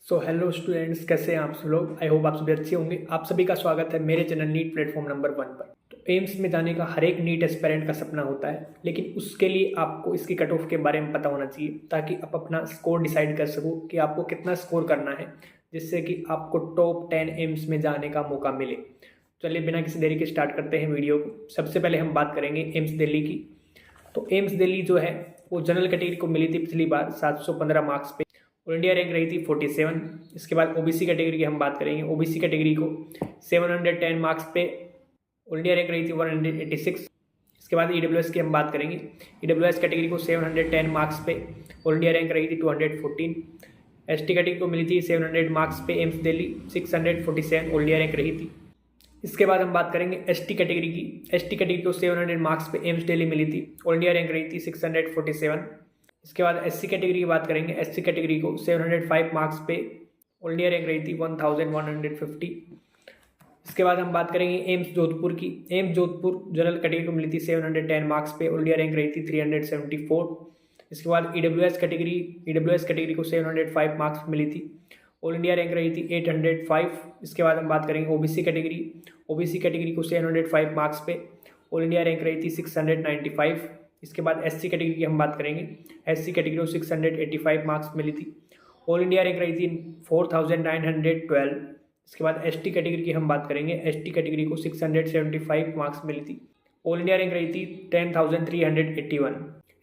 Hello students, कैसे हैं आप सब लोग। आई होप आप सभी अच्छे होंगे। आप सभी का स्वागत है मेरे चैनल नीट प्लेटफॉर्म नंबर 1 पर। तो एम्स में जाने का हर एक नीट एस्पिरेंट का सपना होता है, लेकिन उसके लिए आपको इसकी कट ऑफ के बारे में पता होना चाहिए ताकि आप अपना स्कोर डिसाइड कर सको कि आपको कितना स्कोर करना है, जिससे कि आपको टॉप 10 एम्स में जाने का मौका मिले। चलिए बिना किसी देरी के स्टार्ट करते हैं वीडियो को। सबसे पहले हम बात करेंगे एम्स दिल्ली की। तो एम्स दिल्ली जो है वो जनरल कैटेगरी को मिली थी पिछली बार 715 मार्क्स पे और इंडिया रैंक रही थी 47। इसके बाद ओबीसी कैटेगरी की हम बात करेंगे। ओबीसी कैटेगरी को 710 मार्क्स पे और इंडिया रैंक रही थी 186। इसके बाद ईडब्ल्यूएस की हम बात करेंगे। ईडब्ल्यूएस कैटेगरी को 710 मार्क्स पे और इंडिया रैंक रही थी 214। एसटी कैटेगरी को मिली थी 700 मार्क्स पे एम्स दिल्ली 647 और इंडिया रैंक रही थी। इसके बाद हम बात करेंगे एसटी कैटेगरी की। एसटी कैटेगरी को 700 मार्क्स पे एम्स दिल्ली मिली थी और इंडिया रैंक रही थी 647। इसके बाद एससी कैटेगरी की बात करेंगे। एससी कैटेगरी को 705 मार्क्स पे और इंडिया रैंक रही थी 1150। इसके बाद हम बात करेंगे एम्स जोधपुर की। एम्स जोधपुर जनरल कैटेगरी को मिली थी 710 मार्क्स पे और इंडिया रैंक रही थी 374। इसके बाद ईडब्ल्यूएस कैटेगरी को 705 मार्क्स मिली थी और इंडिया रैंक रही थी 805। इसके बाद हम बात करेंगे ओबीसी कैटेगरी को 705 मार्क्स पे और इंडिया रैंक रही थी 695। इसके बाद एससी कैटेगरी की हम बात करेंगे। एससी कैटेगरी को 685 मार्क्स मिली थी और इंडिया रैंक रही थी 4912। इसके बाद एसटी कैटेगरी की हम बात करेंगे। एसटी कैटेगरी को 675 मार्क्स मिली थी और इंडिया रैंक रही थी 10381।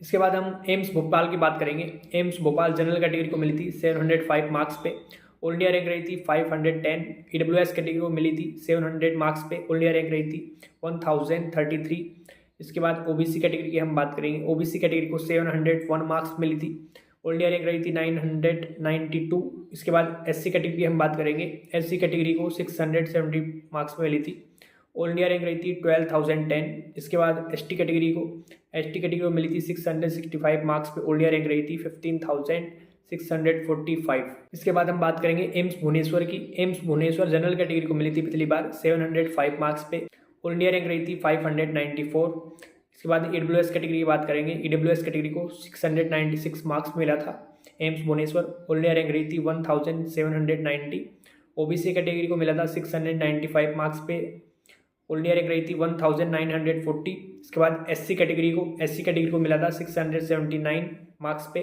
इसके बाद हम एम्स भोपाल की बात करेंगे। एम्स भोपाल जनरल कैटेगरी को मिली थी 705 मार्क्स पे और इंडिया रैंक रही थी 510। ईडब्ल्यूएस कैटेगरी को मिली थी 700 मार्क्स पे और इंडिया रैंक रही थी 1033। इसके बाद ओबीसी कैटेगरी की हम बात करेंगे। ओबीसी कैटेगरी को 701 मार्क्स मिली थी और इंडिया रैंक रही थी 992। इसके बाद एससी कैटेगरी की हम बात करेंगे। एससी कैटेगरी को 670 मार्क्स मिली थी और इंडिया रैंक रही थी 12010। इसके बाद एसटी कैटेगरी को मिली थी 665 मार्क्स पे और इंडिया रैंक रही थी 15645। इसके बाद हम बात करेंगे एम्स भुवनेश्वर की। एम्स भुवनेश्वर जनरल कैटेगरी को मिली थी पिछली बार 705 मार्क्स पे और इंडिया रैंक रही थी 594। इसके बाद ईडब्ल्यूएस कैटेगरी की बात करेंगे। ईडब्ल्यूएस कैटेगरी को 696 मार्क्स मिला था एम्स भुवनेश्वर और इंडिया रैंक रही थी 1790। ओबीसी कैटेगरी को मिला था 695 मार्क्स पे और इंडिया रैंक रही थी 1940। इसके बाद एससी कैटेगरी को मिला था 679 मार्क्स पे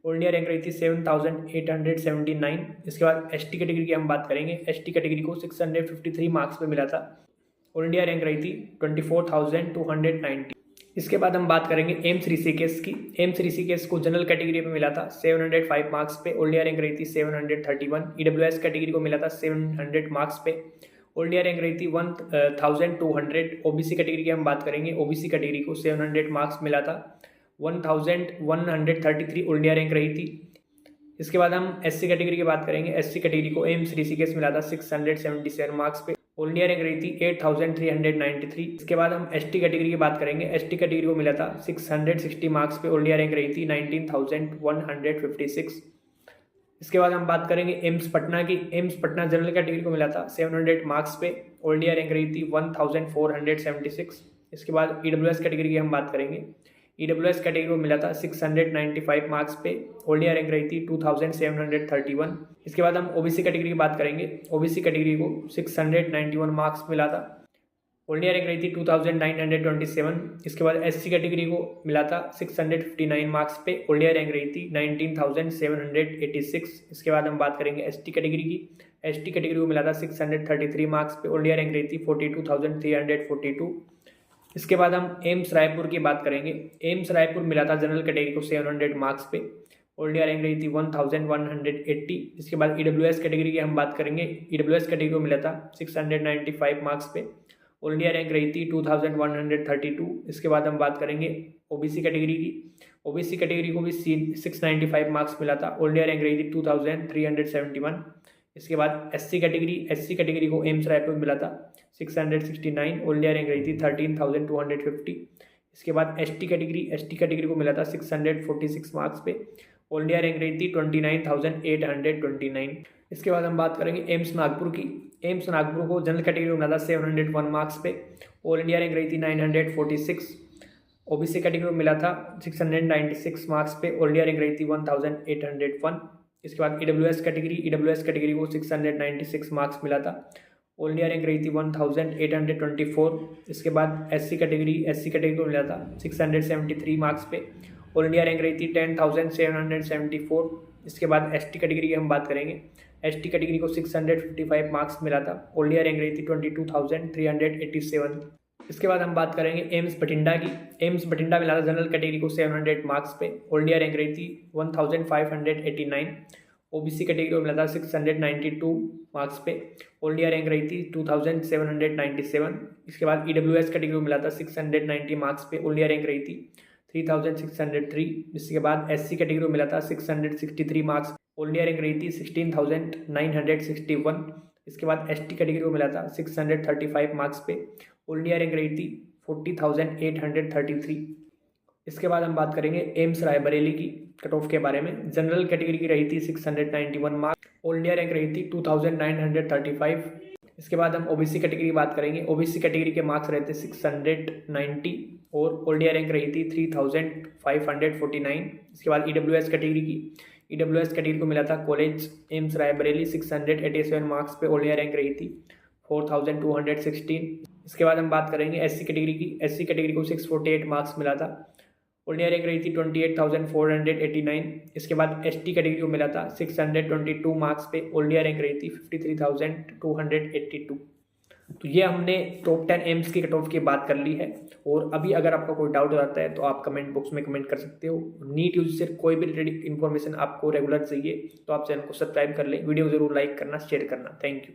और इंडिया रैंक रही थी 7879। इसके बाद एसटी कैटेगरी की हम बात करेंगे। एसटी कैटेगरी को 653 मार्क्स पे मिला था और इंडिया रैंक रही थी 24,290। इसके बाद हम बात करेंगे एम्स ऋषिकेश की। एम्स ऋषिकेश को जनरल कैटेगरी में मिला था 705 मार्क्स पे और इंडिया रैंक रही थी 731। ईडब्ल्यूएस कैटेगरी को मिला था 700 मार्क्स पे और इंडिया रैंक रही थी 1200। ओबीसी कैटेगरी की हम बात करेंगे। ओबीसी कैटेगरी को 700 मार्क्स मिला था 1133 और इंडिया रैंक रही थी। इसके बाद हम एससी कैटेगरी की बात करेंगे। एससी कैटेगरी को एम्स ऋषिकेश मिला था 677 मार्क्स पे और इंडिया रैंक रही थी 8393। इसके बाद हम एसटी कैटेगरी की बात करेंगे। एसटी कैटेगरी को मिला था 660 मार्क्स पे और इंडिया रैंक रही थी 19156। इसके बाद हम बात करेंगे एम्स पटना की। एम्स पटना जनरल कैटेगरी को मिला था 700 मार्क्स पे और इंडिया रैंक रही थी 1476। इसके बाद ईडब्ल्यूएस कैटेगरी की हम बात करेंगे। ईडब्ल्यूएस कैटेगरी को मिला था 695 मार्क्स पे और इंडिया रैंक रही थी 2731। इसके बाद हम ओबीसी कैटेगरी की बात करेंगे। ओबीसी कैटेगरी को 691 मार्क्स मिला था और इंडिया रैंक रही थी 2927। इसके बाद एससी कैटेगरी को मिला था 659 मार्क्स पे और इंडिया रैंक रही थी 19786। इसके बाद हम बात करेंगे एसटी कैटेगरी की। एसटी कैटेगरी को मिला था 633 मार्क्स पे और इंडिया रैंक रही थी 42342। इसके बाद हम एम्स रायपुर की बात करेंगे। एम्स रायपुर मिला था जनरल कैटेगरी को 700 मार्क्स पे और इंडिया रैंक रही थी 1180। इसके बाद ईडब्ल्यूएस कैटेगरी की हम बात करेंगे। ईडब्ल्यूएस कैटेगरी को मिला था 695 मार्क्स पे और इंडिया रैंक रही थी 2132। इसके बाद हम बात करेंगे ओबीसी कैटेगरी की। ओबीसी कैटेगरी को भी 695 मार्क्स मिला था और इंडिया रैंक रही थी 2371। इसके बाद एससी कैटेगरी को एम्स रायपुर मिला था 669 और इंडिया रैंक रही थी 13250। इसके बाद एसटी कैटेगरी को मिला था 646 मार्क्स पे और इंडिया रैंक रही थी 29829। इसके बाद हम बात करेंगे एम्स नागपुर की। एम्स नागपुर को जनरल कैटेगरी को मिला था 701 मार्क्स पे और इंडिया रैंक रही थी 946। ओबीसी कैटेगरी को मिला था 696 मार्क्स पे और इंडिया रैंक रही थी 1801। इसके बाद EWS कैटेगरी को 696 मार्क्स मिला था। ऑल इंडिया रैंक रही थी 1824। इसके बाद SC कैटेगरी को मिला था 673 मार्क्स पे। ऑल इंडिया रैंक रही थी 10,774। इसके बाद ST कैटेगरी की हम बात करेंगे। ST कैटेगरी को 655 मार्क्स मिला था। ऑल इंडिया रैंक रही थी 22,387। इसके बाद हम बात करेंगे एम्स बठिंडा की। एम्स बठिंडा मिला था जनरल कैटेगरी को 700 मार्क्स पे। ऑल इंडिया रैंक रही थी 1589। OBC कैटेगरी को मिला था 692 मार्क्स पे। ऑल इंडिया रैंक रही थी 2797। इसके बाद EWS कैटेगरी को मिला था 690 मार्क्स पे। ऑल इंडिया रैंक रही थी 3603। इसके बाद SC कैटेगरी को मिला था 663 मार्क्स। ऑल इंडिया रैंक रही थी 16,961। इसके बाद ST कैटेगरी को मिला था 635 मार्क्स पे। ऑल इंडिया रैंक रही थी 40,833। इसके बाद हम बात करेंगे एम्स रायबरेली की कट ऑफ के बारे में। जनरल कैटेगरी की रही थी 691 मार्क्स। ऑल इंडिया रैंक रही थी 2935। इसके बाद हम OBC कैटेगरी की बात करेंगे। OBC कैटेगरी के मार्क्स रहते 690 और ऑल इंडिया रैंक रही थी 3549। इसके बाद EWS कैटेगरी को मिला था कॉलेज एम्स रायबरेली 687 मार्क्स पे। ऑल इंडिया रैंक रही थी 4216। इसके बाद हम बात करेंगे SC कैटेगरी की। SC कैटेगरी को 648 मार्क्स मिला था। ऑल इंडिया रैंक रही थी 28,489। इसके बाद ST कैटेगरी को मिला था 622 मार्क्स पे। ऑल इंडिया रैंक रही थी 53,282। तो ये हमने टॉप 10 एम्स की कट ऑफ की बात कर ली है। और अभी अगर आपका कोई डाउट हो जाता है तो आप कमेंट बॉक्स में कमेंट कर सकते हो। नीट यूजी से कोई भी रिलेटेड इन्फॉर्मेशन आपको रेगुलर चाहिए तो आप चैनल को सब्सक्राइब कर लें। वीडियो जरूर लाइक करना, शेयर करना। Thank you.